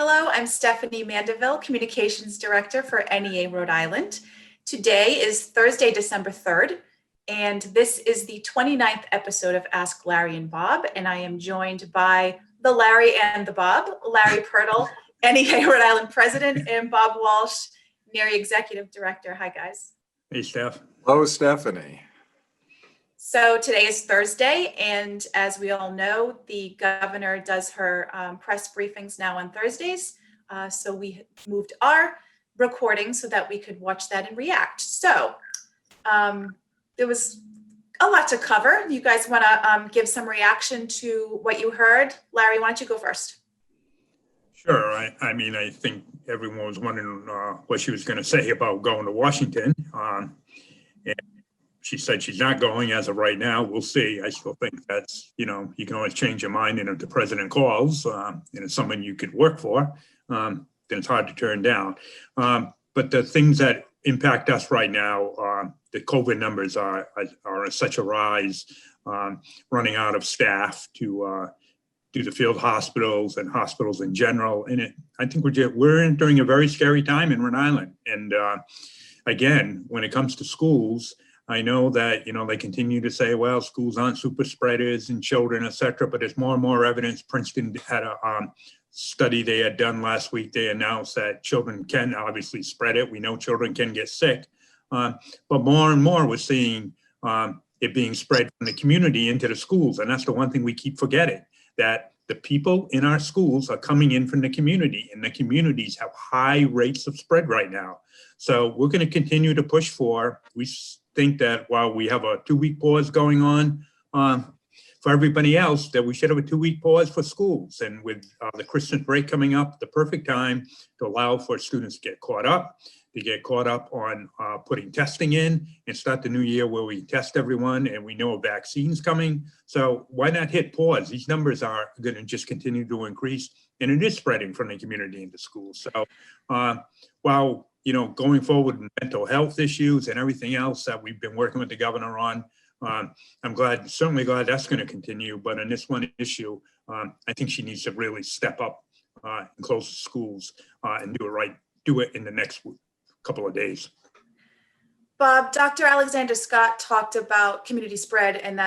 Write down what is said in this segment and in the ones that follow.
Hello, I'm Stephanie Mandeville, Communications Director for NEA Rhode Island. Today is Thursday, December 3rd, and this is the 29th episode of Ask Larry and Bob, and I am joined by the Larry and the Bob, Larry Purtill, NEA Rhode Island President, and Bob Walsh, NEARI Executive Director. Hi, guys. Hey, Steph. Hello, Stephanie. So today is Thursday, and as we all know, the governor does her press briefings now on Thursdays. So we moved our recording so that we could watch that and react. So there was a lot to cover. You guys want to give some reaction to what you heard? Larry, why don't you go first? Sure. I mean, I think everyone was wondering what she was going to say about going to Washington. And she said she's not going as of right now. We'll see. I still think that's, you can always change your mind. And if the president calls and it's someone you could work for, then it's hard to turn down. But the things that impact us right now, the COVID numbers are at such a rise, running out of staff to do the field hospitals and hospitals in general. And I think we're entering a very scary time in Rhode Island. And again, when it comes to schools, I know that, they continue to say, well, schools aren't super spreaders and children, et cetera, but there's more and more evidence. Princeton had a study they had done last week. They announced that children can obviously spread it. We know children can get sick, but more and more we're seeing it being spread from the community into the schools. And that's the one thing we keep forgetting, that the people in our schools are coming in from the community, and the communities have high rates of spread right now. So we're going to continue to push we think that while we have a 2-week pause going on for everybody else, that we should have a 2-week pause for schools. And with the Christmas break coming up, the perfect time to allow for students to get caught up, on putting testing in and start the new year where we test everyone and we know a vaccine's coming. So why not hit pause? These numbers are going to just continue to increase, and it is spreading from the community into schools. So while going forward with mental health issues and everything else that we've been working with the governor on, I'm certainly glad that's going to continue. But on this one issue, I think she needs to really step up and close the schools and do it in the next couple of days. Bob, Dr. Alexander Scott talked about community spread, and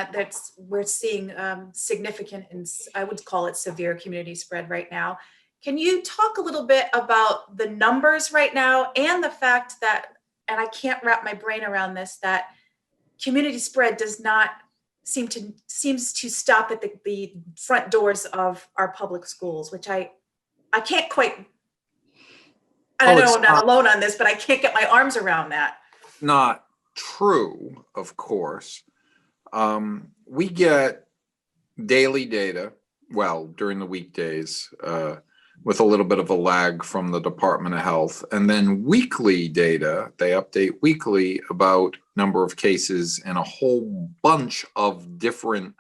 we're seeing significant, and I would call it severe community spread right now. Can you talk a little bit about the numbers right now and the fact that, and I can't wrap my brain around this, that community spread does not seems to stop at the front doors of our public schools, which I can't quite, I know I'm not alone on this, but I can't get my arms around that. Not true, of course. We get daily data, during the weekdays, with a little bit of a lag from the Department of Health, and then weekly data. They update weekly about number of cases in a whole bunch of different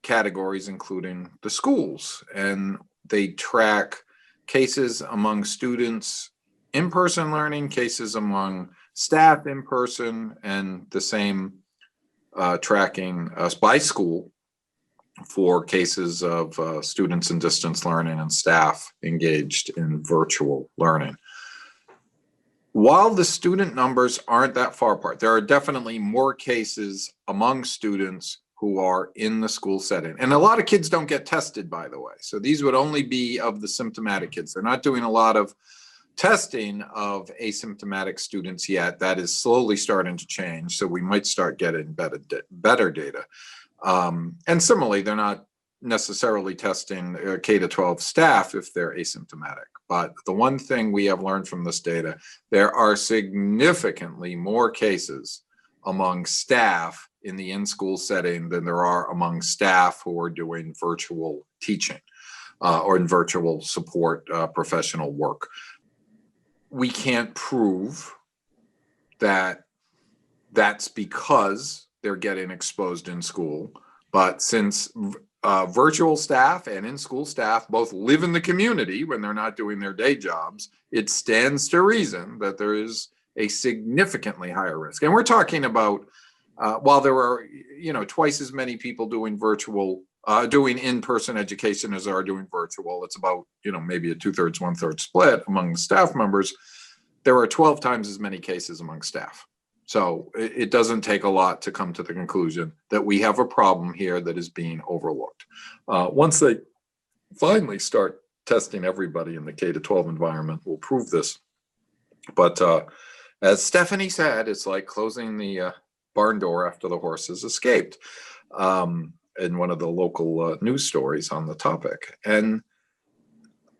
categories, including the schools. And they track cases among students in-person learning, cases among staff in person, and the same tracking by school for cases of students in distance learning and staff engaged in virtual learning. While the student numbers aren't that far apart, there are definitely more cases among students who are in the school setting. And a lot of kids don't get tested, by the way. So these would only be of the symptomatic kids. They're not doing a lot of testing of asymptomatic students yet. That is slowly starting to change. So we might start getting better data. And similarly, they're not necessarily testing K-12 staff if they're asymptomatic. But the one thing we have learned from this data, there are significantly more cases among staff in the in-school setting than there are among staff who are doing virtual teaching or in virtual support professional work. We can't prove that that's because they're getting exposed in school, but since virtual staff and in-school staff both live in the community when they're not doing their day jobs, it stands to reason that there is a significantly higher risk. And we're talking about, while there are, twice as many people doing virtual doing in-person education as they are doing virtual. It's about, maybe a 2/3, 1/3 split among the staff members. There are 12 times as many cases among staff. So it doesn't take a lot to come to the conclusion that we have a problem here that is being overlooked. Once they finally start testing everybody in the K-12 environment, we'll prove this. But as Stephanie said, it's like closing the barn door after the horses escaped, in one of the local news stories on the topic. And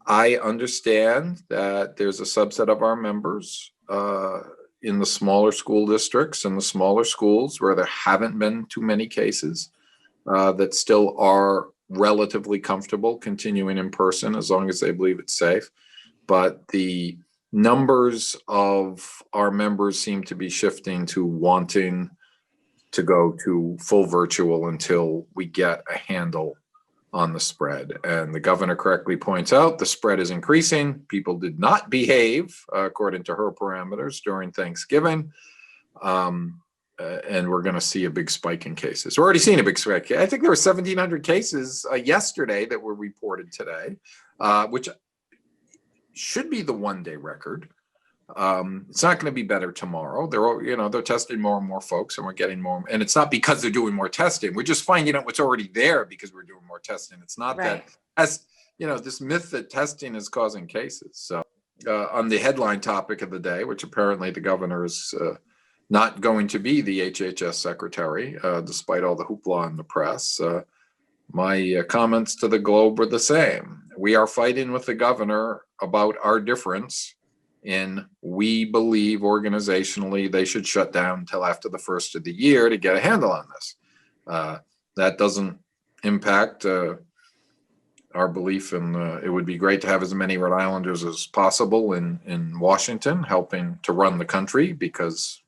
I understand that there's a subset of our members in the smaller school districts and the smaller schools where there haven't been too many cases that still are relatively comfortable continuing in person as long as they believe it's safe. But the numbers of our members seem to be shifting to wanting to go to full virtual until we get a handle on the spread. And the governor correctly points out the spread is increasing. People did not behave according to her parameters during Thanksgiving. And we're going to see a big spike in cases. We're already seeing a big spike. I think there were 1,700 cases yesterday that were reported today, which should be the one-day record. It's not going to be better tomorrow. They're testing more and more folks, and we're getting more. And it's not because they're doing more testing. We're just finding out what's already there because we're doing more testing. It's not Right. that, this myth that testing is causing cases. So on the headline topic of the day, which apparently the governor is not going to be the HHS secretary, despite all the hoopla in the press, my comments to the Globe were the same. We are fighting with the governor about our difference in we believe organizationally they should shut down until after the first of the year to get a handle on this. That doesn't impact our belief in it would be great to have as many Rhode Islanders as possible in Washington helping to run the country, because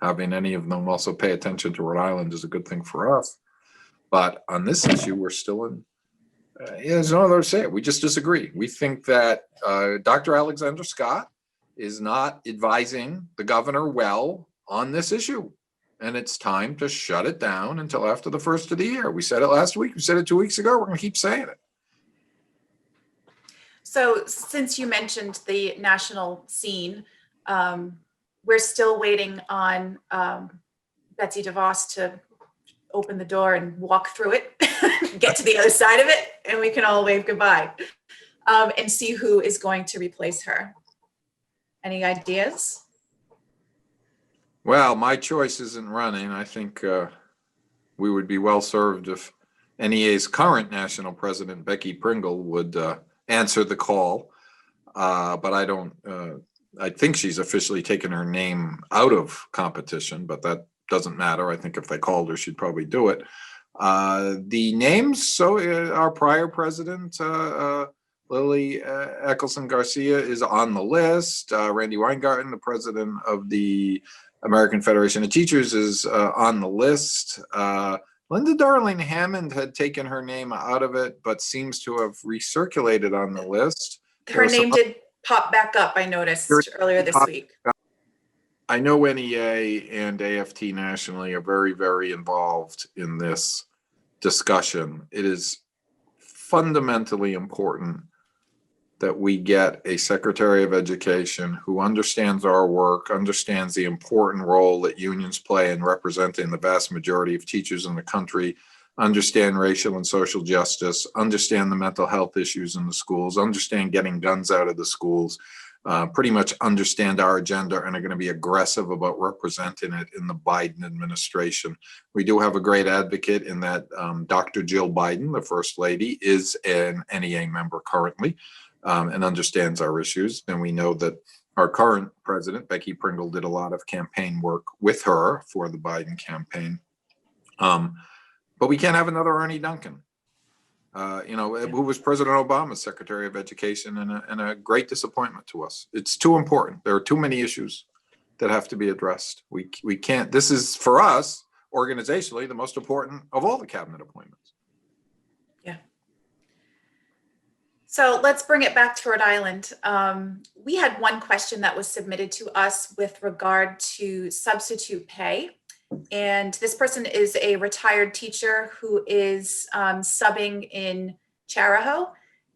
having any of them also pay attention to Rhode Island is a good thing for us. But on this issue, we're still in, there's no other to say it. We just disagree. We think that Dr. Alexander Scott is not advising the governor well on this issue. And it's time to shut it down until after the first of the year. We said it last week. We said it 2 weeks ago. We're going to keep saying it. So since you mentioned the national scene, we're still waiting on Betsy DeVos to open the door and walk through it, get to the other side of it, and we can all wave goodbye and see who is going to replace her. Any ideas? Well, my choice isn't running. I think we would be well served if NEA's current national president, Becky Pringle, would answer the call. But I don't, I think she's officially taken her name out of competition, but that doesn't matter. I think if they called her, she'd probably do it. The names, so our prior president, Lily Eccleston Garcia, is on the list. Randy Weingarten, the president of the American Federation of Teachers, is on the list. Linda Darling Hammond had taken her name out of it, but seems to have recirculated on the list. Her name did pop back up, I noticed earlier this week. I know NEA and AFT nationally are very, very involved in this discussion. It is fundamentally important that we get a Secretary of Education who understands our work, understands the important role that unions play in representing the vast majority of teachers in the country, understand racial and social justice, understand the mental health issues in the schools, understand getting guns out of the schools, pretty much understand our agenda and are going to be aggressive about representing it in the Biden administration. We do have a great advocate in that Dr. Jill Biden, the First Lady, is an NEA member currently. And understands our issues. And we know that our current president, Becky Pringle, did a lot of campaign work with her for the Biden campaign. But we can't have another Ernie Duncan, who was President Obama's Secretary of Education, and a great disappointment to us. It's too important. There are too many issues that have to be addressed. We can't, this is for us, organizationally, the most important of all the cabinet appointments. Yeah. So let's bring it back to Rhode Island. We had one question that was submitted to us with regard to substitute pay And this person is a retired teacher who is subbing in Charahoe.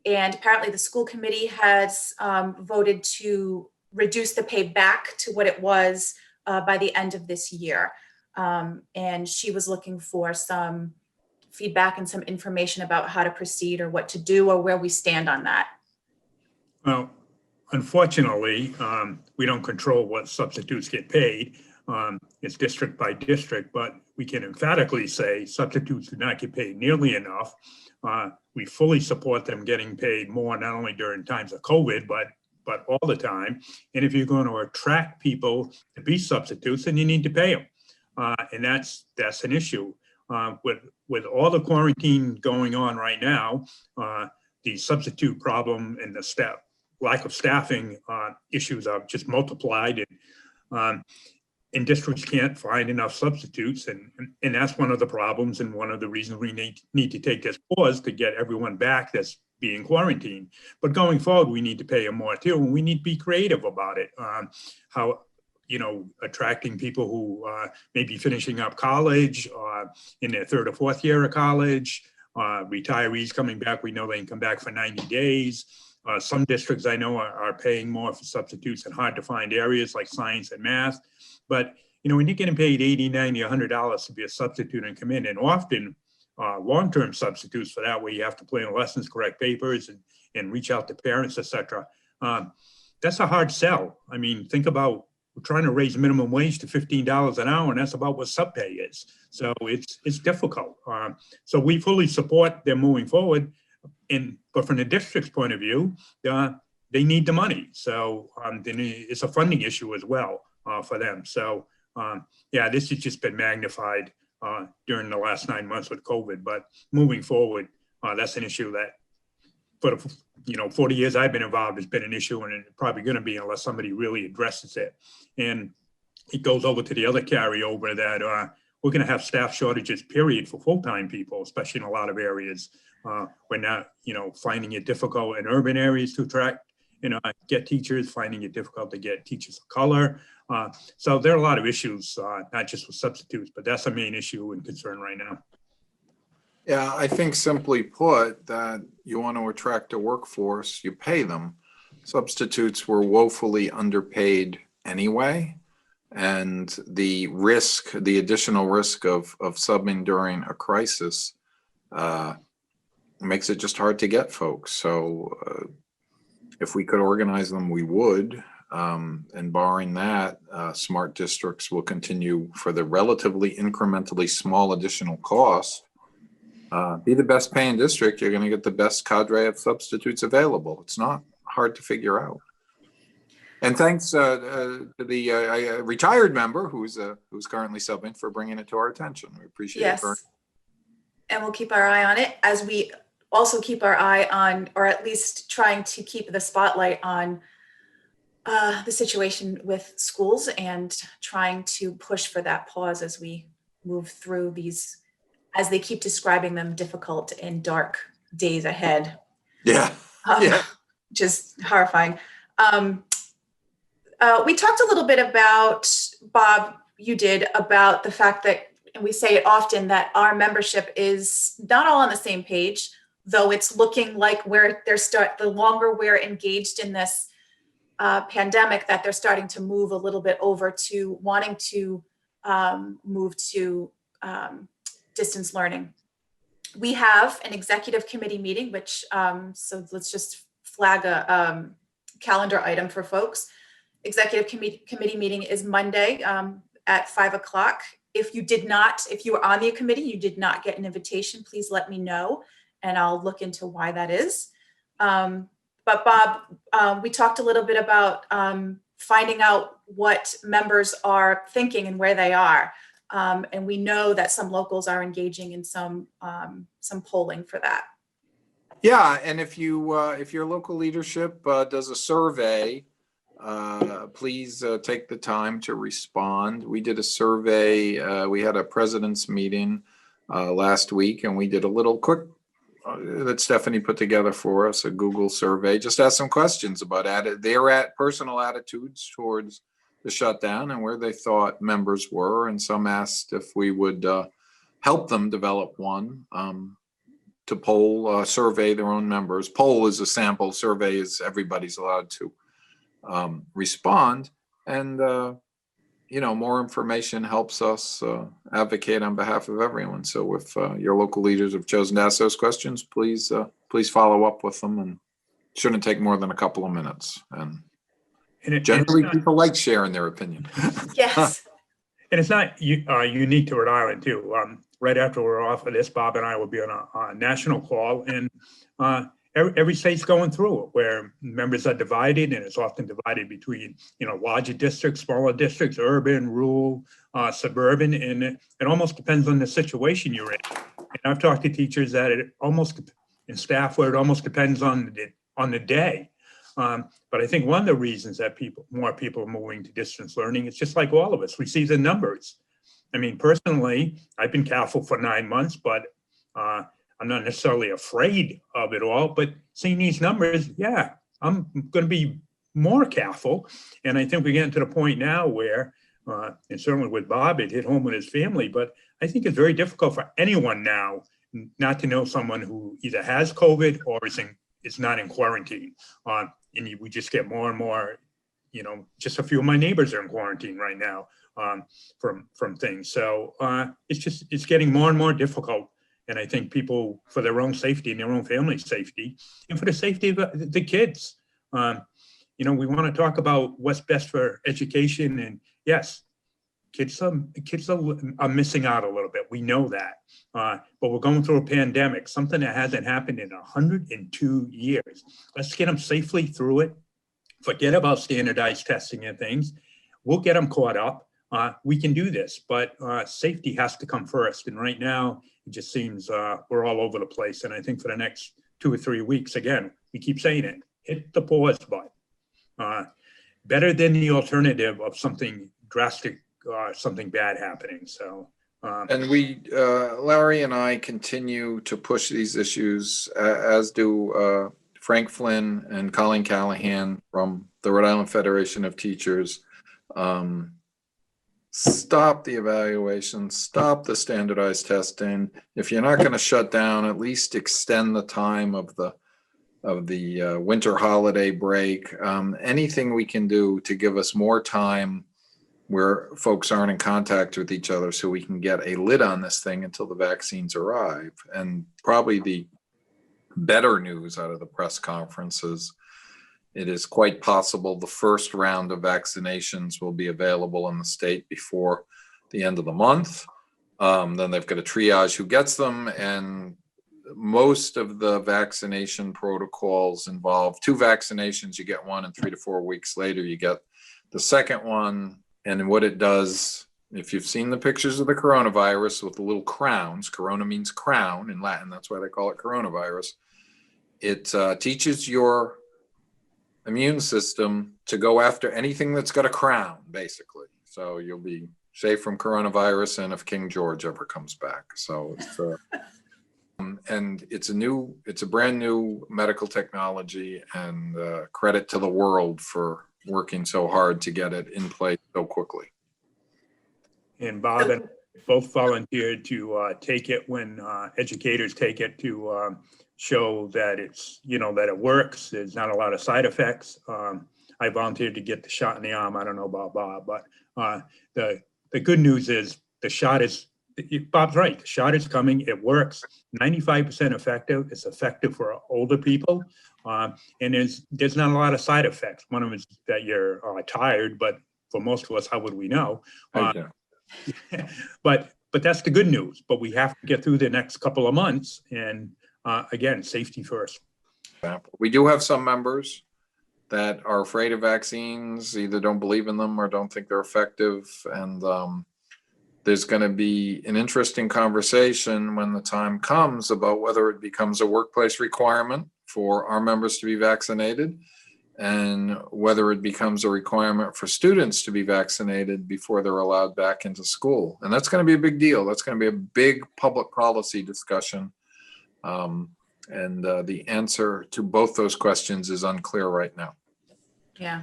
And apparently the school committee has voted to reduce the pay back to what it was by the end of this year. And she was looking for some feedback and some information about how to proceed or what to do or where we stand on that. Well, unfortunately, we don't control what substitutes get paid. It's district by district, but we can emphatically say substitutes do not get paid nearly enough. We fully support them getting paid more, not only during times of COVID, but all the time. And if you're going to attract people to be substitutes, then you need to pay them. And that's an issue. With all the quarantine going on right now, the substitute problem and the lack of staffing issues are just multiplied. And districts can't find enough substitutes, and that's one of the problems and one of the reasons we need to take this pause to get everyone back that's being quarantined. But going forward, we need to pay them more too, and we need to be creative about it. How, attracting people who may be finishing up college in their third or fourth year of college, retirees coming back. We know they can come back for 90 days. Some districts I know are paying more for substitutes in hard to find areas like science and math. But, when you're getting paid $80, $90, $100 to be a substitute and come in, and often long-term substitutes for that, where you have to plan lessons, correct papers, and reach out to parents, etc. That's a hard sell. I mean, think about, we're trying to raise minimum wage to $15 an hour, and that's about what sub pay is. So it's difficult. So we fully support them moving forward. But from the district's point of view, they need the money. So then it's a funding issue as well for them. So this has just been magnified during the last 9 months with COVID. But moving forward, that's an issue that for the 40 years I've been involved has been an issue, and it's probably going to be unless somebody really addresses it. And it goes over to the other carryover that we're going to have staff shortages, period, for full-time people, especially in a lot of areas. We're not, finding it difficult in urban areas to attract, get teachers, finding it difficult to get teachers of color. So there are a lot of issues, not just with substitutes, but that's a main issue and concern right now. Yeah, I think simply put, that you want to attract a workforce, you pay them. Substitutes were woefully underpaid anyway. And the additional risk of subbing during a crisis makes it just hard to get folks. So if we could organize them, we would. And barring that, smart districts will continue for the relatively incrementally small additional cost. Be the best paying district, you're going to get the best cadre of substitutes available. It's not hard to figure out. And thanks to the retired member who's currently subbing for bringing it to our attention. We appreciate it. Yes, and we'll keep our eye on it, as we also keep our eye on, or at least trying to keep the spotlight on the situation with schools, and trying to push for that pause as we move through these, as they keep describing them, difficult and dark days ahead. Yeah. Just horrifying. We talked a little bit about, Bob, you did, about the fact that, and we say it often, that our membership is not all on the same page, though it's looking like the longer we're engaged in this pandemic, that they're starting to move a little bit over to wanting to move to distance learning. We have an executive committee meeting, which, so let's just flag a calendar item for folks. Executive committee meeting is Monday at 5 o'clock. If you were on the committee, you did not get an invitation, please let me know, and I'll look into why that is. But Bob, we talked a little bit about finding out what members are thinking and where they are. And we know that some locals are engaging in some polling for that. Yeah, and if your local leadership does a survey, please take the time to respond. We did a survey. We had a president's meeting last week, and we did a little quick that Stephanie put together for us, a Google survey. Just ask some questions about their personal attitudes towards the shutdown and where they thought members were. And some asked if we would help them develop one to poll, survey their own members. Poll is a sample, survey is everybody's allowed to respond. And, more information helps us advocate on behalf of everyone. So if your local leaders have chosen to ask those questions, please follow up with them, and it shouldn't take more than a couple of minutes. And generally people like sharing their opinion. Yes. And it's not unique to Rhode Island too. Right after we're off of this, Bob and I will be on a national call, and every state's going through it, where members are divided, and it's often divided between, larger districts, smaller districts, urban, rural, suburban, and it almost depends on the situation you're in. And I've talked to teachers that and staff where it almost depends on the day. But I think one of the reasons that more people are moving to distance learning, it's just like all of us, we see the numbers. I mean, personally, I've been careful for 9 months, but I'm not necessarily afraid of it all, but seeing these numbers, yeah, I'm going to be more careful. And I think we're getting to the point now where, and certainly with Bob, it hit home with his family, but I think it's very difficult for anyone now not to know someone who either has COVID or is not in quarantine. And we just get more and more, just a few of my neighbors are in quarantine right now from things. So it's getting more and more difficult. And I think people, for their own safety and their own family's safety, and for the safety of the kids, we want to talk about what's best for education. And yes, kids are missing out a little bit. We know that, but we're going through a pandemic, something that hasn't happened in 102 years. Let's get them safely through it. Forget about standardized testing and things. We'll get them caught up. We can do this, but safety has to come first. And right now, it just seems we're all over the place. And I think for the next 2 or 3 weeks, again, we keep saying it, hit the pause button. Better than the alternative of something drastic, something bad happening. So. And we, Larry and I continue to push these issues, as do Frank Flynn and Colleen Callahan from the Rhode Island Federation of Teachers. Stop the evaluation, stop the standardized testing. If you're not going to shut down, at least extend the time of the winter holiday break. Anything we can do to give us more time where folks aren't in contact with each other, so we can get a lid on this thing until the vaccines arrive. And probably the better news out of the press conference is it is quite possible the first round of vaccinations will be available in the state before the end of the month. Then they've got to triage who gets them, and most of the vaccination protocols involve 2 vaccinations. You get one, and 3 to 4 weeks later you get the second one. And what it does, if you've seen the pictures of the coronavirus with the little crowns, corona means crown in Latin, that's why they call it coronavirus. It teaches your immune system to go after anything that's got a crown, basically. So you'll be safe from coronavirus and if King George ever comes back. So it's and it's a brand new medical technology, and credit to the world for working so hard to get it in place so quickly. And Bob and I both volunteered to take it when educators take it to show that it's, that it works. There's not a lot of side effects. I volunteered to get the shot in the arm. I don't know about Bob, but the good news is the shot is, Bob's right, the shot is coming, it works, 95% effective. It's effective for older people. And there's not a lot of side effects. One of them is that you're tired, but for most of us, how would we know? But that's the good news. But we have to get through the next couple of months, and again, safety first. We do have some members that are afraid of vaccines, either don't believe in them or don't think they're effective. And there's going to be an interesting conversation when the time comes about whether it becomes a workplace requirement for our members to be vaccinated, and whether it becomes a requirement for students to be vaccinated before they're allowed back into school. And that's going to be a big deal. That's going to be a big public policy discussion. And the answer to both those questions is unclear right now. Yeah.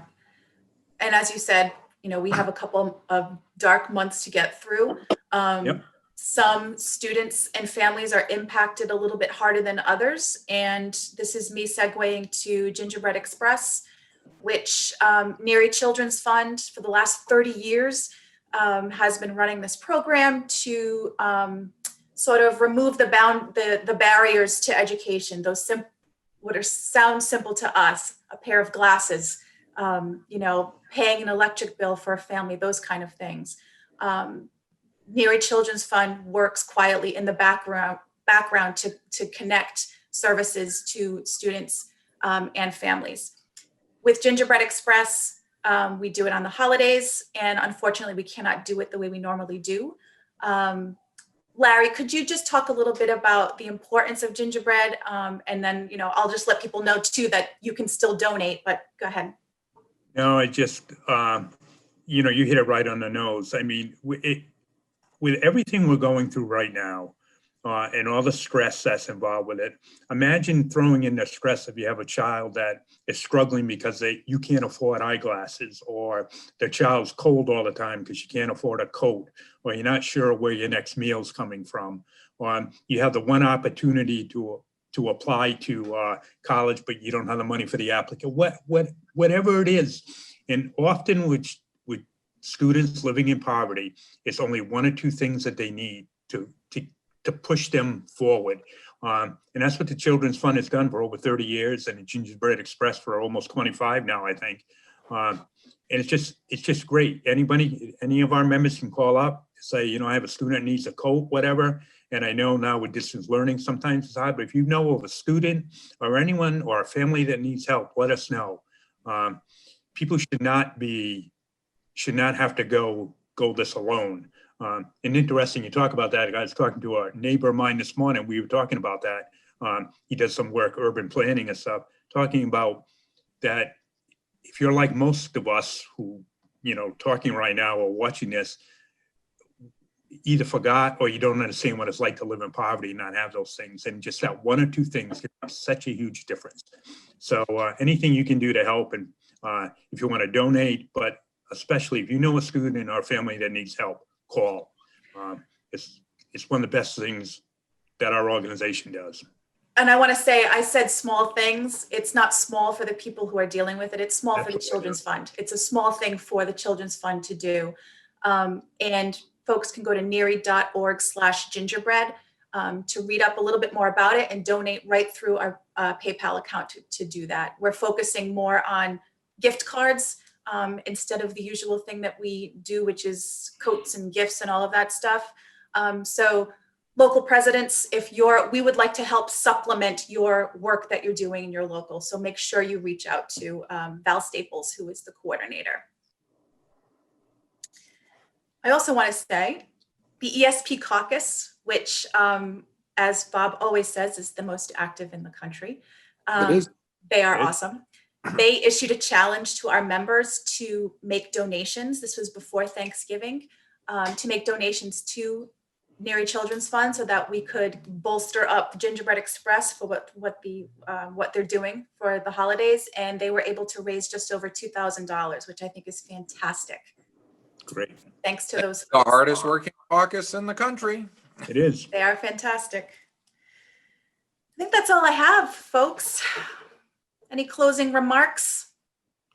And as you said, we have a couple of dark months to get through. Yep. Some students and families are impacted a little bit harder than others. And this is me segueing to Gingerbread Express, which NEARI Children's Fund for the last 30 years has been running this program to sort of remove the barriers to education, those sound simple to us, a pair of glasses, paying an electric bill for a family, those kind of things. NEARI Children's Fund works quietly in the background to connect services to students and families. With Gingerbread Express, we do it on the holidays, and unfortunately we cannot do it the way we normally do. Larry, could you just talk a little bit about the importance of gingerbread? And then, I'll just let people know too that you can still donate, but go ahead. No, I just, you hit it right on the nose. I mean, with everything we're going through right now, and all the stress that's involved with it, imagine throwing in the stress if you have a child that is struggling because you can't afford eyeglasses, or the child's cold all the time because you can't afford a coat, or you're not sure where your next meal's coming from, or you have the one opportunity to apply to college, but you don't have the money for the applicant, whatever it is. And often with students living in poverty, it's only one or two things that they need to push them forward. And that's what the Children's Fund has done for over 30 years, and the Gingerbread Express for almost 25 now, I think. And it's just great. Any of our members can call up, say, I have a student that needs a coat, whatever. And I know now with distance learning, sometimes it's hard, but if you know of a student or anyone or a family that needs help, let us know. People should not have to go this alone. And interesting, you talk about that. I was talking to a neighbor of mine this morning. We were talking about that. He does some work, urban planning and stuff, talking about that. If you're like most of us who, talking right now or watching this, either forgot or you don't understand what it's like to live in poverty and not have those things. And just that one or two things can make such a huge difference. So anything you can do to help, and if you want to donate, but especially if you know a student or family that needs help, call. It's one of the best things that our organization does. And I want to say, I said small things. It's not small for the people who are dealing with it. It's small for the Children's Fund. It's a small thing for the Children's Fund to do. And folks can go to neari.org/gingerbread to read up a little bit more about it and donate right through our PayPal account to do that. We're focusing more on gift cards instead of the usual thing that we do, which is coats and gifts and all of that stuff. So local presidents, we would like to help supplement your work that you're doing in your local. So make sure you reach out to Val Staples, who is the coordinator. I also want to say the ESP caucus, which as Bob always says, is the most active in the country. It is. They are awesome. They issued a challenge to our members to make donations. This was before Thanksgiving, to make donations to NEARI Children's Fund so that we could bolster up Gingerbread Express for what they're doing for the holidays. And they were able to raise just over $2,000, which I think is fantastic. Great. Thanks to those. The hardest working caucus in the country. It is. They are fantastic. I think that's all I have, folks. Any closing remarks?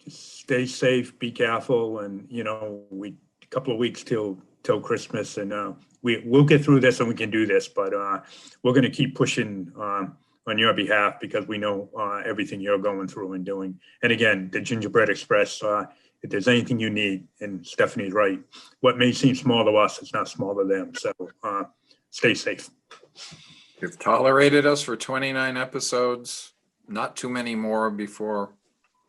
Just stay safe, be careful, and a couple of weeks till Christmas, and we'll get through this and we can do this. But we're going to keep pushing on your behalf because we know everything you're going through and doing. And again, the Gingerbread Express. If there's anything you need, and Stephanie's right, what may seem small to us is not small to them. So stay safe. You've tolerated us for 29 episodes. Not too many more before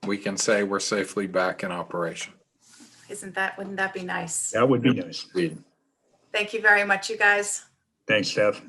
we can say we're safely back in operation. Wouldn't that be nice? That would be nice. Thank you very much, you guys. Thanks, Steph.